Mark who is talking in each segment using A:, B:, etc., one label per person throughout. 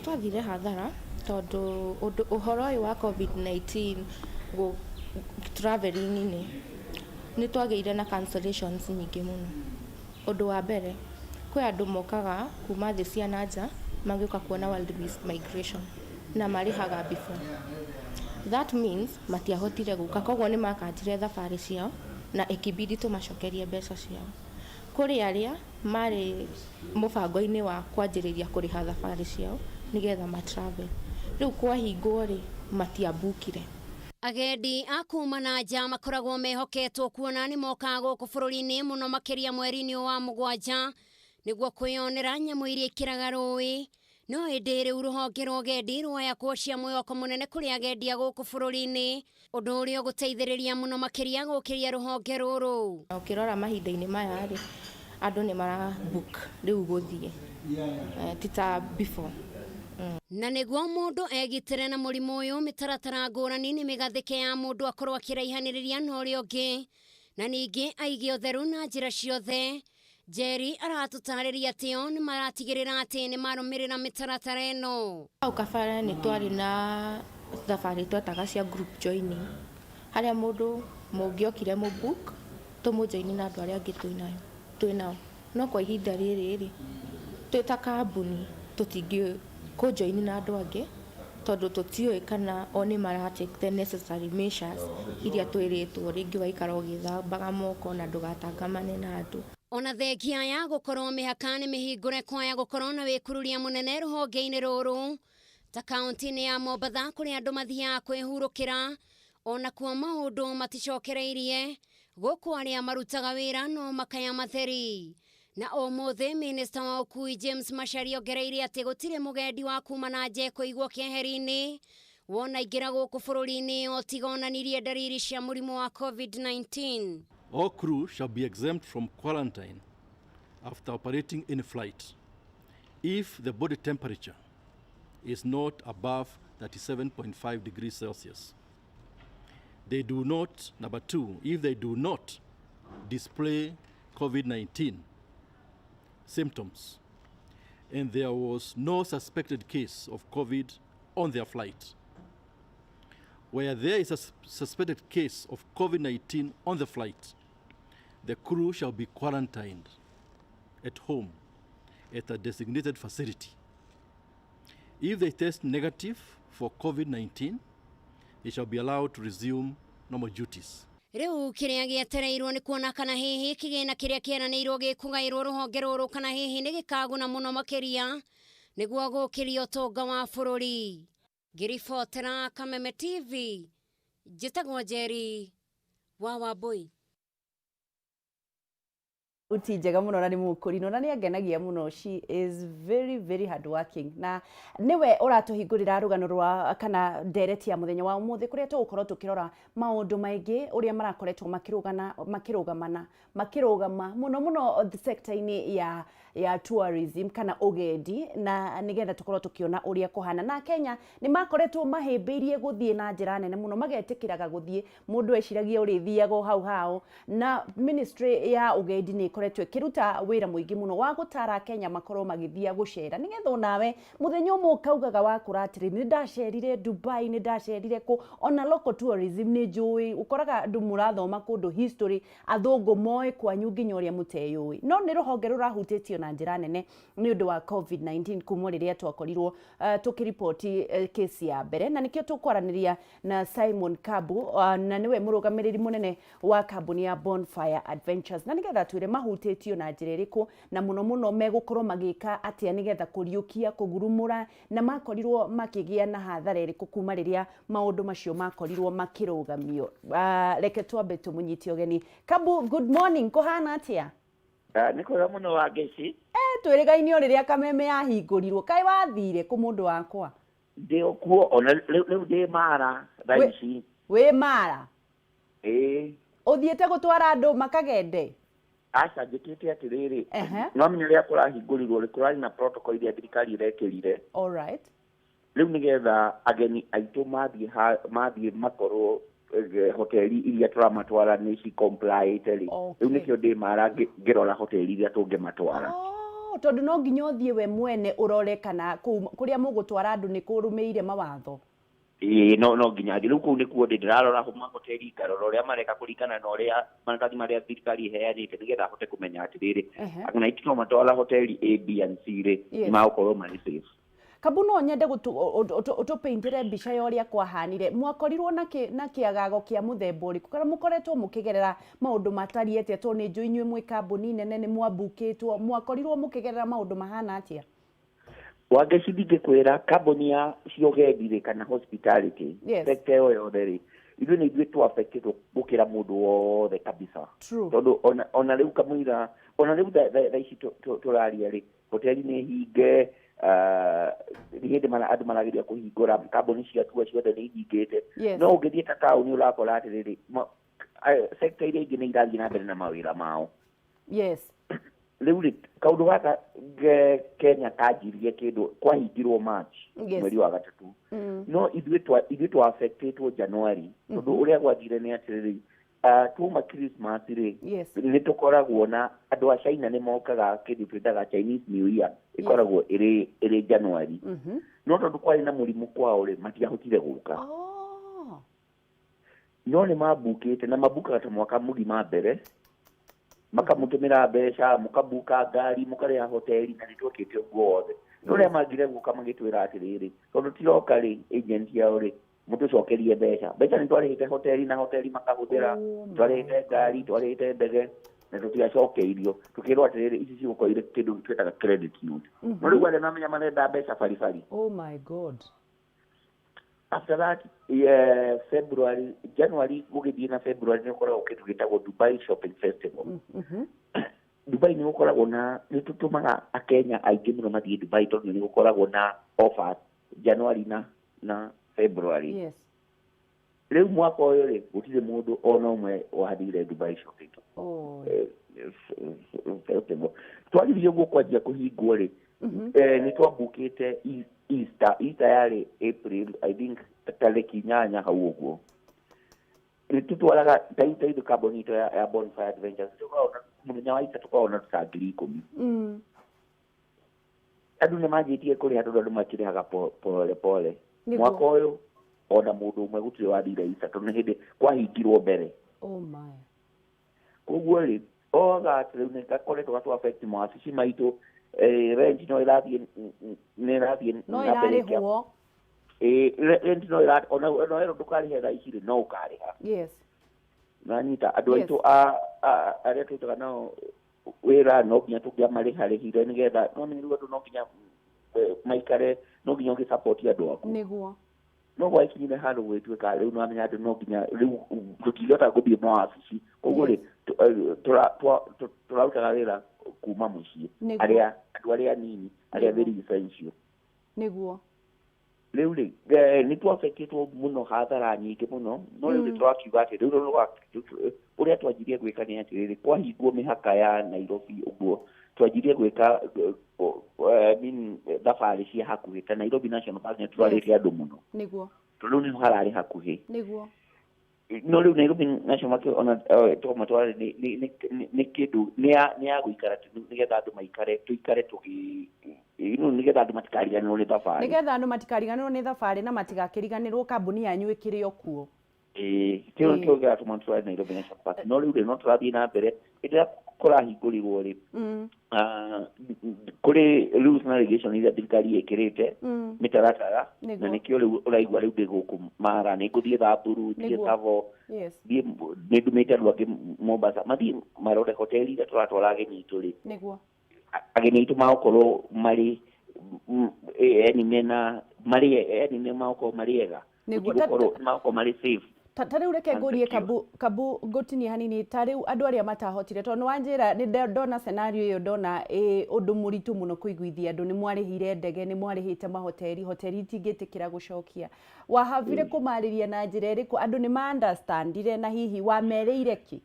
A: twathire hathara tondu uhoro uyu wa COVID-19 go traveling ni twageire na cancellations nyingi muno. Undu wa mbere kwi andu mokaga kuma thĩ cia nanja magĩũka kuona world migration na marihaga before. That means matiahotire gũka, koguo nĩ makanjire thabarĩ ciao na ikibidi tumacokerie mbeca ciao. Kuri aria mari mũbango-inĩ wa kwanjĩrĩria kũrĩha thabarĩ ciao nigetha matravel. Rĩu kwahingwo ri matiambukire.
B: Agendi a kuma na nja makoragwo mehoketwo kuona nĩ moka gũkũ bũrũri-inĩ mũno makĩria mweri-inĩ wa mũgwanja nĩguo kwĩyonera nyamũ iria ikĩraga rũĩ. No ĩndĩ rĩu rũhonge rwa ũgendi ruoya kuocia mwĩhoko mũnene kũrĩ agendi a gũkũ bũrũri-inĩ, ũndũ ũrĩa ũgũteithĩrĩria mũno makĩria gũkĩria rũhonge rũrũ.
A: Ukirora mahinda-inĩ maya rĩ andũ nĩ mara book rĩu gũthiĩ tita before.
B: Na nĩguo mũndũ egitĩre na mũrimũ ũyũ, mĩtaratara ngũrani nĩ mĩgathĩke ya mũndũ akorwo akĩraihanĩrĩria na ũrĩa ũngĩ na ningĩ aige ũtheru na njĩra ciothe. Jerry aratũtarĩria atĩ o nĩ maratigĩrĩra atĩ nĩ marũmĩrĩra mĩtaratara ĩno.
A: Hau kabere nĩ twarĩ na thabarĩ twetaga cia group joining, harĩa mũndũ mũngĩokire mũ book tũmũjoini na andũ arĩa angĩ twĩnao. No kwa ihinda rĩrĩ rĩ twĩ ta kambuni tũtingĩ kũjoini na andũ angĩ tondu tutiũĩ kana o nĩ mara take the necessary measures iria twĩrĩtwo, rĩngĩ waikara ũgĩthambaga moko na ndũgatangamane na andũ.
B: Ona thengia ya gũkorwo mĩhaka nĩ mĩhingũre kwaya gũkorwo na wĩkururia mũnene rũhonge-inĩ rũrũ ta kaunti-inĩ ya Mombatha kũrĩa andũ mathiaga kwĩhurũkĩra, ona kuo maũndũ maticokereirie gũkũ arĩa marutaga wĩra no makaya matheri. Na ũmũthĩ minista wa ũkui James Macharia ongereire atĩ gũtirĩ mũgendi wa kuma na nja kũigwo keheri-inĩ wona ingĩra gũkũ bũrũri-inĩ o tiga onanirie ndariri cia mũrimũ wa COVID-19.
C: All crew shall be exempt from quarantine after operating in flight if the body temperature is not above 37.5 degrees Celsius. They do not, number two, if they do not display COVID-19 symptoms and there was no suspected case of COVID on their flight. Where there is a suspected case of COVID-19 on the flight, the crew shall be quarantined at home at a designated facility. If they test negative for COVID-19, they shall be allowed to resume normal duties.
B: Rĩu kĩrĩa gĩetereirwo nĩ kuona kana hihi kĩgĩna kĩrĩa kĩeranĩirwo gĩkũgaĩrwo rũhonge rũrũ kana hihi nĩ gĩkaguna mũno makĩria nĩguo gũkĩria ũtonga wa bũrũri. Ngĩribotera Kameme TV, njĩtagwo Jerry wa Wambui.
D: Uti njega muno na nĩ mũkũrinũ na nĩ angenagia muno. She is very hard working na niwe ũratũhingũrĩra rũgano rwa kana ndereti ya mũthenya wa ũmũthĩ kũrĩa tũgũkorwo tũkĩrora maũndũ maingĩ ũrĩa marakoretwo makĩrũgama mũno sector-inĩ ya tourism kana ũgendi na nigetha tũkorwo tũkiona ũrĩa kũhana. Na Kenya nĩ makoretwo mahĩmbĩirie gũthiĩ na njĩra nene mũno, magetĩkĩraga gũthiĩ mũndũ eciragia ũrĩthiaga hau na ministry ya ũgendi nĩ ikoretwo ĩkĩruta wĩra mũingĩ mũno wa gũtara Kenya makorwo magĩthia gũcera nigetha onawe mũthenya ũmwe ũkaugaga wakũra atĩrĩ nĩ ndacerire Dubai, nĩ ndacerire kũ. Ona local tourism nĩ njũĩ, ũkoraga andũ mũrathoma kũndũ history athũngũ moĩ kwanyu nginya ũrĩa mũteyũĩ, no nĩ rũhonge rũrahutĩtio na njĩra nene nĩ ũndũ wa COVID-19 kuma rĩrĩa twakorirwo tukiripoti kesi ya mbere, na nĩkĩo tũkwaranĩria na Simon Kabu na niwe mũrũgamĩrĩri mũnene wa kambuni ya Bonfire Adventures na nigetha twĩre mahutĩtio na njĩra ĩrĩkũ na mũno megũkorwo magĩka atĩa nigetha kũriũkia kũgurumũra na makorirwo makĩgĩa na hathara ĩrĩkũ kuma rĩrĩa maũndũ macio makorirwo makĩrũgamio. Reke twambe tũmũnyite ũgeni. Kabu, good morning, kũhana atĩa?
E: Nĩ kwega mũno wa Ngeci.
D: Twĩrĩgainio rĩrĩa Kameme yahingũrirwo, kaĩ wathire kũ mũndũ wakwa?
E: Ndĩ okuo ona rĩu ndĩ Mara thaa ici.
D: Wĩ Mara? Ũthiĩte gũtwara andũ makagende?
E: Aca njĩkĩte atĩrĩrĩ, no menya rĩrĩa kũrahingũrirwo kũrarĩ na protocol iria thirikari ĩrekĩrire.
D: All right.
E: Rĩu nĩgetha ageni aitũ mathiĩ makorwo hoteli iria tũramatwara nĩ ci compliant rĩ. Rĩu nĩkĩo ndĩ Mara ngĩrora hoteli iria tũngĩmatwara.
D: tondu no nginya uthie we mwene urore kana kuria mugutwara andu ni kurumeire mawatho.
E: No nginya riu kuu ni kuo ndirarora homa hoteli ngarora uria mareka kuringana na uria maratathi maria thirikari iheanite nigetha hote kumenya atiriri kana itino matwara hoteli A, B and C ri ni magukorwo mari safe.
D: Kabu no nyende utupaintire mbica ya uria kwahanire mwakorirwo na kiagago kia muthemba uriku kana mukoretwo mukigerera maundu matariete to ni njui nywe mwi kambuni nene ni mwambukitwo mwakorirwo mukigerera maundu mahana atia?
E: Wangecithie kwira kambuni ya ciogendi kana hospitality sector yo yothe ri ithuĩ nĩ ithuĩ twaffectĩtwo gũkĩra mũndũ wothe kabisa tondũ ona rĩu kamũira ona rĩu thaa ici tũraria rĩ hoteli nĩ hinge hĩndĩ andũ marageria kũhingũra kambuni ciatua ciothe nĩ ihingĩte no ũngĩthiĩ ta taũni ũrakora atĩrĩrĩ sector iria ingĩ nĩ irathiĩ na mbere na mawĩra mao. Rĩu rĩ kaũndũ gaka Kenya kanjirie kĩndũ kwahingirwo March mweri wa gatatũ no ithuĩ twaffectĩtwo January tondũ ũrĩa gwathire nĩ atĩrĩrĩ tuma Christmas rĩ nĩ tũkoragwo na andũ a China nĩ mokaga kĩndũ twĩtaga Chinese New Year ĩkoragwo ĩrĩ January no tondũ kwarĩ na mũrimũ kwao rĩ matiahotire gũka no nĩ mambukĩte na mabukaga ta mwaka mũgima mbere makamutumira mbeca mukabuka ngari mukarĩa hoteli na nĩtwĩkĩte ũguo wothe no rĩa mangire guka magĩtwĩra atĩrĩrĩ tondũ tiroka rĩ agent yao rĩ mũtũcokerie mbeca nĩ twarĩhĩte hoteli na hoteli makahũthĩra twarĩhĩte ngari twarĩhĩte ndege na tũtiacokeirio tũkĩrwo atĩrĩrĩ ici cigũkorwo irĩ kĩndũ twĩtaga credit note no rĩu arĩa mamenya marenda mbeca baribari.
D: Oh my God.
E: After that, January, gũgĩthiĩ na February nĩ ũkoragwo kĩndũ gĩtagwo Dubai Shopping Festival. Dubai nĩ gũkoragwo na nĩ tũtũmaga Akenya aingĩ mũno mathiĩ Dubai tondũ nĩ gũkoragwo na offers January na February. Rĩu mwaka ũyũ rĩ gũtirĩ mũndũ ona ũmwe wathire Dubai Shopping. Twagĩrĩire ũguo kwanjia kũhingwo rĩ nĩ twambukĩte Easter yarĩ April I think tarĩki 8 hau ũguo nĩ tũtwaraga taitũ kambuni itũ ya Bonfire Adventures tũkoragwo mũthenya wa Easter tũkoragwo na tũcangiri 10 andũ nĩ manjĩtie kũrĩha tondũ andũ makĩrĩhaga pole mwaka ũyũ ona mũndũ ũmwe gũtirĩ wathire Easter tondũ nĩ hĩndĩ kwahingirwo mbere. Koguo rĩ oga rĩu nĩ gakoretwo gatũaffect mawabici maitũ rent no ĩrathiĩ
D: no ĩrarĩhwo
E: rent no ĩrathiĩ ona wero ndũkarĩhe thaa ici no ũkarĩha na nyita andũ aitũ arĩa tũitaga nao wĩra no nginya tũngĩamarĩharĩhire nĩgetha no nĩguo andũ no nginya maikare no nginya ũgĩsupport andũ aku
D: nĩguo
E: no gwakinyire handũ gwĩtuĩka rĩu nĩwamenya andũ no nginya rĩu tũtingĩhota gũthiĩ mawabici koguo rĩ tũrarutaga wĩra kuma mũciĩ andũ arĩa anini arĩa very essential
D: nĩguo
E: rĩu rĩ nĩ twaffectĩtwo mũno hathara nyingĩ mũno no rĩu nĩ tũrakiuga atĩ rĩu ũrĩa twanjirie gwĩka nĩ atĩrĩrĩ kwahingwo mĩhaka ya Nairobi ũguo twanjirie gwĩka thabarĩ cia hakuhĩ ta Nairobi National Park nĩ tũrarĩte andũ mũno nĩguo tondũ nĩ hararĩ hakuhĩ nĩguo no rĩu Nairobi National Park ona tũmatwara nĩ kĩndũ nĩ ya gũikara nĩgetha andũ maikare tũikare nĩgetha andũ matikariganĩrwo nĩ thabarĩ nĩgetha andũ matikariganĩrwo nĩ thabarĩ na matigakĩriganĩrwo kambuni yanyu ĩkĩrĩ o kuo kĩo gĩatũma tũtware Nairobi National Park no rĩu rĩ no tũrathiĩ na mbere rĩrĩa kũrahingũrirwo rĩ kũrĩ rules na regulations iria thirikari ĩkĩrĩte mĩtaratara na nĩkĩo rĩu ũraigua rĩu ndĩ gũkũ Mara nĩ ngũthiĩ Thamburu thiĩ Tsavo nĩ ndumĩte andũ angĩ Mombasa mathiĩ marore hoteli iria tũratwara ageni aitũ rĩ ageni aitũ magakorwo marĩ mena nĩ magakorwo marĩ ega magakorwo marĩ safe.
D: Ta rĩu reke ngũrie Kabu ngũtinie hanini ta rĩu andũ arĩa matahotire tondũ nĩ wanjĩra nĩ ndona scenario ĩyo ndona ũndũ mũritũ mũno kũiguithia andũ nĩ mwarĩhire ndege nĩ mwarĩhĩte mahoteli itingĩtĩkĩra gũcokia wahavire kũmarĩria na njĩra ĩrĩkũ andũ nĩ ma-understandire na hihi wamerĩire kĩ?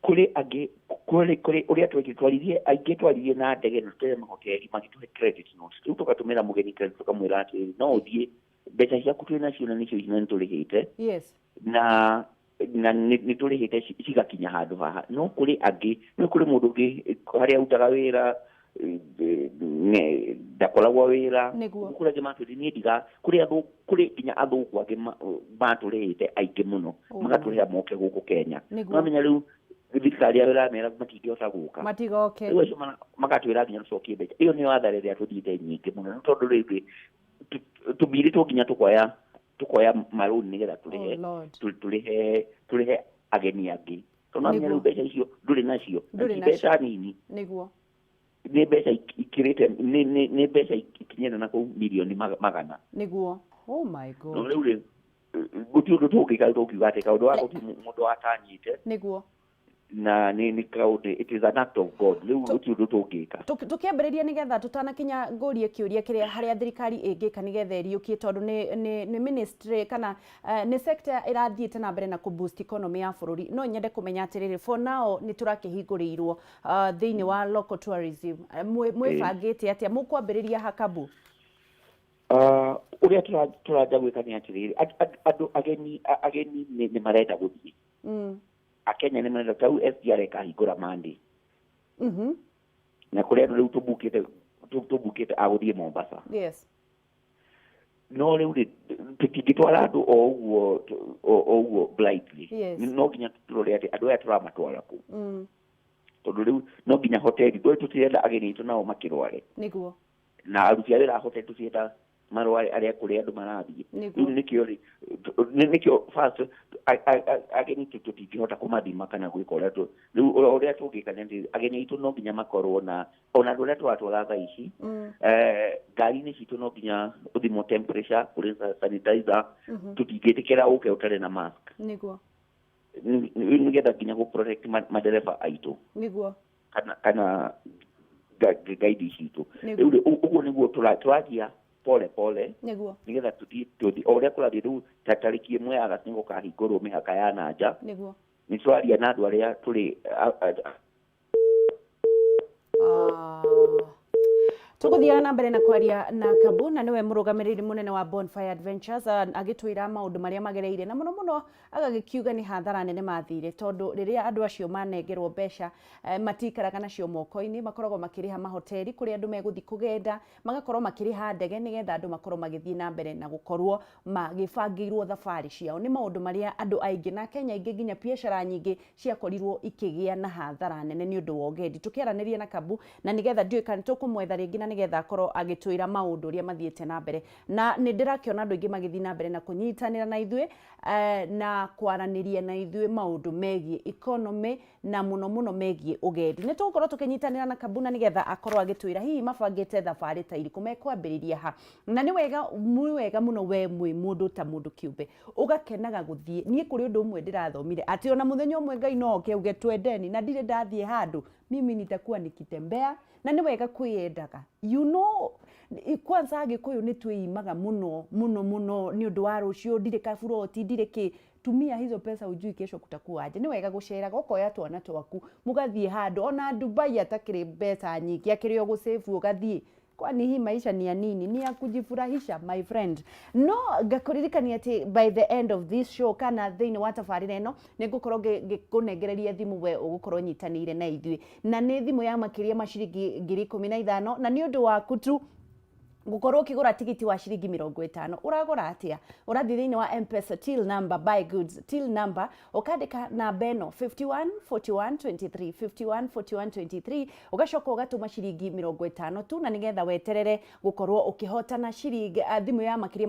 E: Kũrĩ angĩ kũrĩ ũrĩa aingĩ twaririe na ndege na tũtũhe mahoteli magĩtũhe credit notes rĩu tũgatũmĩra mũgeni credit tũkamwĩra atĩrĩrĩ no ũthiĩ mbeca ciaku twĩ nacio na nĩcio ici na nĩtũrĩhĩte na nĩtũrĩhĩte cigakinya handũ haha no kũrĩ angĩ no kũrĩ mũndũ ũngĩ harĩa arutaga wĩra ndakoragwo wira kura jama tu ni diga kuri kinya athuku ake maturite aingĩ mũno magatũrĩha moke gũkũ Kenya no menya rĩu thirikari ya mera matingĩhota gũka
D: matigoke
E: rĩu magatwĩra nginya tũcokie mbeca iyo nĩ watharĩ rĩa tũthiĩte nyingĩ mũno tondũ rĩu tũbiri tũkinya tukoya marũni nĩgetha tũrĩhe ageni angĩ tondũ menya rĩu mbeca icio ndũrĩ nacio mbeca nini
D: nĩguo
E: nĩ mbeca ikirite nĩ mbeca ikinyete na kũ milioni magana
D: nĩguo oh my god
E: no rĩu gũtirĩ ũndũ tũngĩka tũkiuga atĩ kaũndũ wa gũtirĩ mũndũ watanyĩte
D: nĩguo
E: na nĩ kaũndũ it is an act of God rĩu gũtirĩ ũndũ tũngĩka
D: tũkĩambĩrĩria nĩgetha tũtanakinya ngũrie kĩũria kĩrĩa harĩa thirikari ĩngĩka nĩgetha ĩriũkie tondũ nĩ ministry kana nĩ sector ĩrathiĩte na mbere na kũ boost economy ya bũrũri no nyende kũmenya atĩrĩrĩ for now nĩ tũrakĩhingũrĩirwo thĩinĩ wa local tourism mwĩbangĩte atĩa mũkwambĩrĩria hakabu
E: ũrĩa tũranja gwĩka nĩ atĩrĩrĩ andũ ageni nĩ marenda gũthiĩ Akenya nĩ marenda tau SGR kahingũra Monday na kũrĩa rĩu tũbukĩte agũthiĩ Mombasa
D: yes
E: no rĩu tũtingĩtwara andũ o ũguo blindly no nginya tũrore atĩ andũ aya tũramatwara kũ tondũ rĩu no nginya hoteli tũtirenda ageni aitũ nao makĩrware
D: nĩguo
E: na aruti a wĩra a hoteli tũtienda marware arĩa kũrĩa andũ marathiĩ rĩu nĩkĩo first ageni tũtingĩhota kũmathima kana gwĩka ũrĩa tũngĩka nĩ ageni aitũ no nginya makorwo na ona andũ arĩa tũratwara thaa ici ngari-inĩ citũ no nginya ũthimwo temperature kũrĩ sanitizer tũtingĩtĩkĩra ũke ũtarĩ na mask
D: nĩguo
E: nĩgetha nginya gũ-protect madereba aitũ
D: nĩguo
E: kana gaidi citũ rĩu ũguo nĩguo tũrathiĩ pole
D: nĩguo
E: nĩgetha tũthiĩ o ũrĩa kũrathiĩ rĩu tarĩki 1 ya Agosti nĩgũkahingũrwo mĩhaka ya nanja
D: nĩguo
E: nĩ tũraria na andũ arĩa tũrĩ
D: tũgũthiaga na mbere na kwaria na Kabu na niwe mũrũgamĩrĩri mũnene wa Bonfire Adventures agĩtwĩra maũndũ marĩa magereire na mũno agagĩkiuga nĩ hathara nene mathire tondũ rĩrĩa andũ acio manengerwo mbeca matikaraga nacio moko-inĩ makoragwo makĩrĩha mahoteli kũrĩa andũ megũthiĩ kũgenda magakorwo makĩrĩha ndege nĩgetha andũ makorwo magĩthiĩ na mbere na gũkorwo magĩbangĩirwo thabarĩ ciao nĩ maũndũ marĩa andũ aingĩ na Kenya aingĩ nginya biacara nyingĩ ciakorirwo ikĩgĩa na hathara nene nĩ ũndũ wa ũgendi tũkĩaranĩria na Kabu na nĩgetha ndiũĩ kana tũkũmwetha rĩngĩ na nĩgetha akorwo agĩtwĩra maũndũ ũrĩa mathiĩte na mbere na nĩ ndĩrakĩona andũ aingĩ magĩthiĩ na mbere na kũnyitanĩra na ithuĩ na kwaranĩria na ithuĩ maũndũ megiĩ economy na mũno megiĩ ũgendi nĩ tũgũkorwo tũkĩnyitanĩra na Kabu na nĩgetha akorwo agĩtwĩra hihi mabangĩte thabarĩ ta irĩkũ mekwambĩrĩria ha na nĩ wega mũno we mũndũ ta mũndũ kĩũmbe ũgakenaga gũthiĩ niĩ kũrĩ ũndũ ũmwe ndĩrathomire atĩ ona mũthenya ũmwe Ngai no oke uge twendeni na ndirĩ ndathiĩ handũ mimi nitakuwa nikitembea na nĩ wega kwĩyendaga you know kwanza Agĩkũyũ nĩ twĩimaga mũno nĩ ũndũ wa rũciũ ndirĩ kaburoti ndirĩ kĩ tumia hizo pesa ujui kesho kutakuwaje nĩ wega gũceraga ũkoya twana twaku mũgathiĩ handũ ona Dubai atakĩrĩ mbeca nyingĩ akĩrĩ o gũsave ũgathiĩ kwani hii maisha ni ya nini ni ya kujifurahisha my friend no ngakuririkania ati by the end of this show kana thĩinĩ wa tabarĩra ĩno nĩngũkorwo ngĩkũnengereria thimũ we ũgũkorwo nyitanĩire na ithuĩ na nĩ thimũ ya makĩria ma ciringi 15,000 na nĩ ũndũ waku tu gũkorwo ũkĩgũra tigiti wa ciringi 50 ũragũra atĩa ũrathiĩ thĩinĩ wa M-Pesa till number buy goods till number ũkandĩka namba ĩno 514123 514123 ũgacoka ũgatũma ciringi 50 tu na nĩgetha weterere gũkorwo ũkĩhotana ciringi thimũ ya makĩria